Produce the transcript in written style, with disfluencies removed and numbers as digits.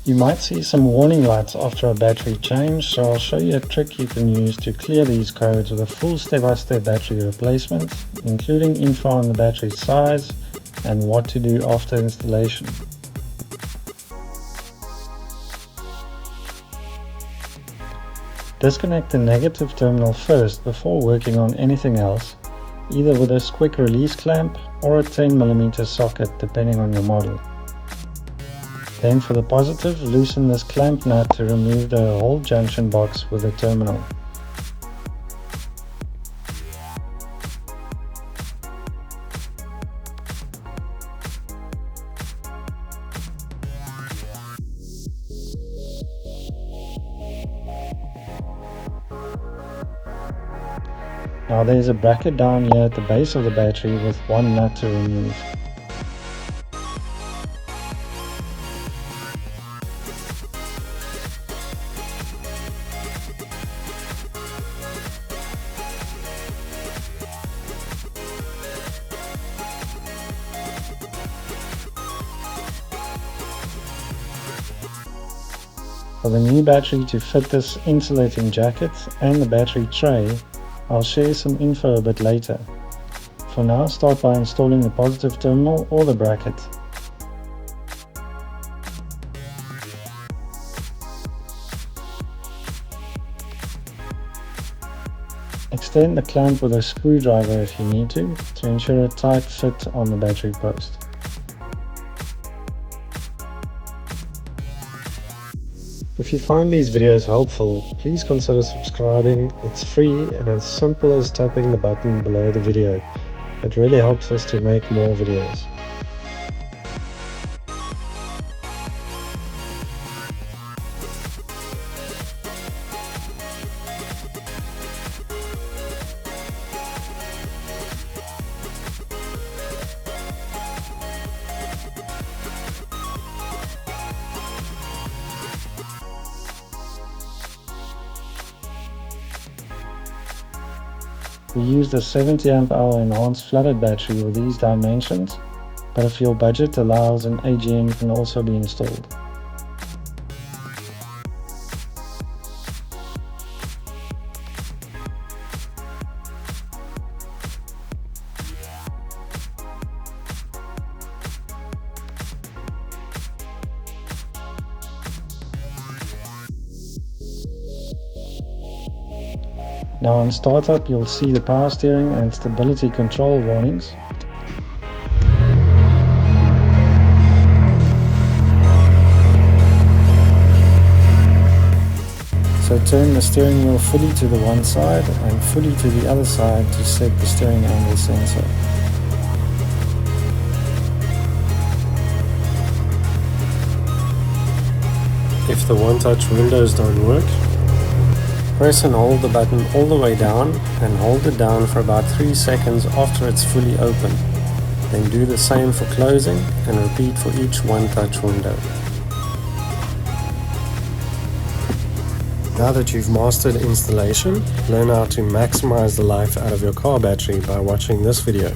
You might see some warning lights after a battery change, so I'll show you a trick you can use to clear these codes with a full step-by-step battery replacement, including info on the battery size and what to do after installation. Disconnect the negative terminal first before working on anything else, either with a quick release clamp or a 10mm socket depending on your model. Then for the positive, loosen this clamp nut to remove the whole junction box with the terminal. Now there's a bracket down here at the base of the battery with one nut to remove. For the new battery to fit this insulating jacket and the battery tray, I'll share some info a bit later. For now, start by installing the positive terminal or the bracket. Extend the clamp with a screwdriver if you need to ensure a tight fit on the battery post. If you find these videos helpful, please consider subscribing. It's free and as simple as tapping the button below the video. It really helps us to make more videos. We used a 70 amp hour enhanced flooded battery with these dimensions, but if your budget allows, an AGM can also be installed. Now on startup, you'll see the power steering and stability control warnings. So turn the steering wheel fully to the one side and fully to the other side to set the steering angle sensor. If the one-touch windows don't work, press and hold the button all the way down and hold it down for about 3 seconds after it's fully open. Then do the same for closing and repeat for each one-touch window. Now that you've mastered installation, learn how to maximize the life out of your car battery by watching this video.